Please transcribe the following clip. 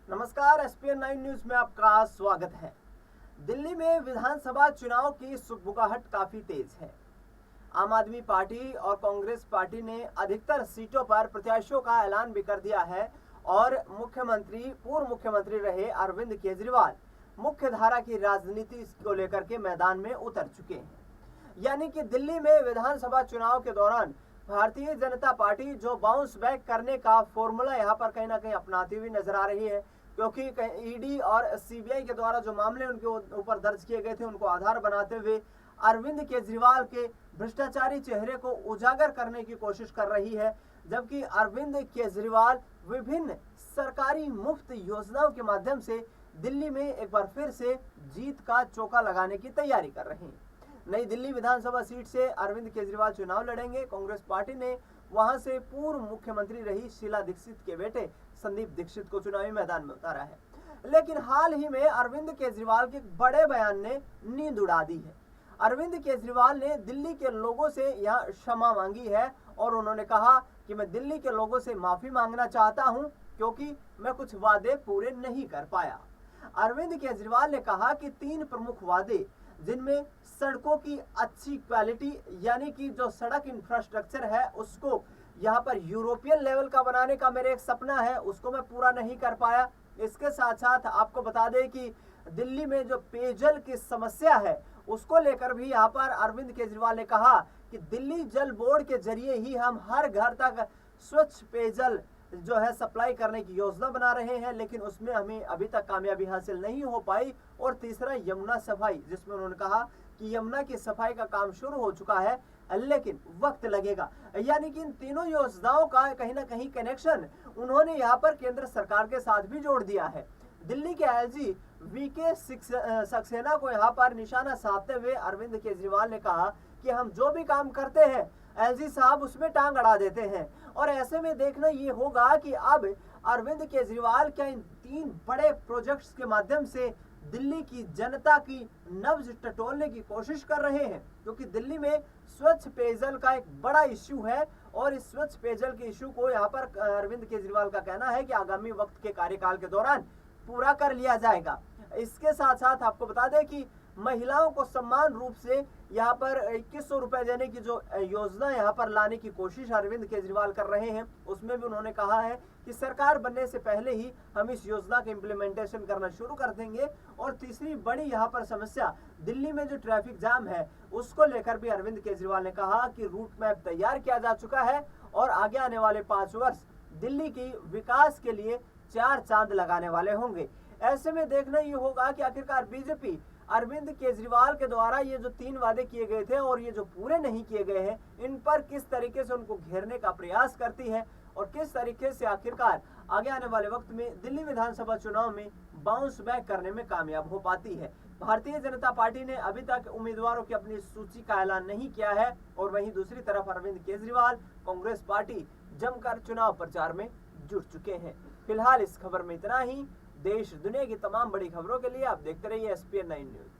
नमस्कार, ESPN 9 news में आपका स्वागत है। दिल्ली में विधानसभा चुनाव की सुगबुगाहट काफी तेज है। आम आदमी पार्टी और कांग्रेस पार्टी ने अधिकतर सीटों पर प्रत्याशियों का ऐलान भी कर दिया है और पूर्व मुख्यमंत्री रहे अरविंद केजरीवाल मुख्य धारा की राजनीति को लेकर के मैदान में उतर चुके हैं। यानी कि दिल्ली में विधानसभा चुनाव के दौरान भारतीय जनता पार्टी जो बाउंस बैक करने का फॉर्मूला यहाँ पर कहीं ना कहीं अपनाती हुई नजर आ रही है, क्योंकि ईडी और सीबीआई के द्वारा जो मामले उनके ऊपर दर्ज किए गए थे उनको आधार बनाते हुए अरविंद केजरीवाल के भ्रष्टाचारी चेहरे को उजागर करने की कोशिश कर रही है। जबकि अरविंद केजरीवाल विभिन्न सरकारी मुफ्त योजनाओं के माध्यम से दिल्ली में एक बार फिर से जीत का चौका लगाने की तैयारी कर रहे हैं। नई दिल्ली विधानसभा सीट से अरविंद केजरीवाल चुनाव लड़ेंगे। कांग्रेस पार्टी ने वहां से पूर्व मुख्यमंत्री रही शीला दीक्षित के बेटे संदीप दीक्षित को चुनावी मैदान में उतारा है। लेकिन हाल ही में अरविंद केजरीवाल के बड़े बयान ने नींद उड़ा दी है। अरविंद केजरीवाल ने दिल्ली के लोगों से यहां क्षमा मांगी है और उन्होंने कहा कि मैं दिल्ली के लोगों से माफी मांगना चाहता हूं क्योंकि मैं कुछ वादे पूरे नहीं कर पाया। अरविंद केजरीवाल ने कहा कि 3 प्रमुख वादे, जिनमें सड़कों की अच्छी क्वालिटी यानी कि जो सड़क इंफ्रास्ट्रक्चर है उसको यहाँ पर यूरोपियन लेवल का बनाने का मेरा एक सपना है, उसको मैं पूरा नहीं कर पाया। इसके साथ साथ आपको बता दें कि दिल्ली में जो पेयजल की समस्या है उसको लेकर भी यहाँ पर अरविंद केजरीवाल ने कहा कि दिल्ली जल बोर्ड के जरिए ही हम हर घर तक स्वच्छ पेयजल जो है सप्लाई करने की योजना बना रहे हैं, लेकिन उसमें हमें अभी तक कामयाबी हासिल नहीं हो पाई। और तीसरा यमुना सफाई, जिसमें उन्होंने कहा कि यमुना की सफाई का काम शुरू हो चुका है लेकिन वक्त लगेगा। यानी कि इन तीनों योजनाओं का कहीं ना कहीं कनेक्शन उन्होंने यहाँ पर केंद्र सरकार के साथ भी जोड़ दिया है। दिल्ली के आईजी वीके सक्सेना को यहाँ पर निशाना साधते हुए अरविंद केजरीवाल ने कहा कि हम जो भी काम करते हैं एलजी साहब उसमें टांग अड़ा देते हैं। और ऐसे में देखना ये होगा कि अब अरविंद केजरीवाल क्या इन 3 बड़े प्रोजेक्ट्स के माध्यम से दिल्ली की जनता की नब्ज टटोलने की कोशिश कर रहे हैं, क्योंकि दिल्ली में स्वच्छ पेयजल का एक बड़ा इश्यू है और इस स्वच्छ पेयजल के इश्यू को यहाँ पर अरविंद केजरीवाल का कहना है कि आगामी वक्त के कार्यकाल के दौरान पूरा कर लिया जाएगा। इसके साथ साथ आपको बता दें कि महिलाओं को सम्मान रूप से यहाँ पर 2100 रुपए देने की जो योजना यहाँ पर लाने की कोशिश अरविंद केजरीवाल कर रहे हैं, उसमें भी उन्होंने कहा है कि सरकार बनने से पहले ही हम इस योजना का इम्प्लीमेंटेशन करना शुरू कर देंगे। और तीसरी बड़ी यहाँ पर समस्या दिल्ली में जो ट्रैफिक जाम है उसको लेकर भी अरविंद केजरीवाल ने कहा कि रूट मैप तैयार किया जा चुका है और आगे आने वाले 5 वर्ष दिल्ली की विकास के लिए 4 चांद लगाने वाले होंगे। ऐसे में देखना ये होगा कि आखिरकार बीजेपी अरविंद केजरीवाल के द्वारा ये जो 3 वादे किए गए थे और ये जो पूरे नहीं किए गए हैं, इन पर किस तरीके से उनको घेरने का प्रयास करती है और किस तरीके से आखिरकार आगे आने वाले वक्त में दिल्ली विधानसभा चुनाव में बाउंस बैक करने में कामयाब हो पाती है। भारतीय जनता पार्टी ने अभी तक उम्मीदवारों की अपनी सूची का ऐलान नहीं किया है और वहीं दूसरी तरफ अरविंद केजरीवाल कांग्रेस पार्टी जमकर चुनाव प्रचार में जुट चुके हैं। फिलहाल इस खबर में इतना ही। देश दुनिया की तमाम बड़ी खबरों के लिए आप देखते रहिए एसपीएन 9 न्यूज।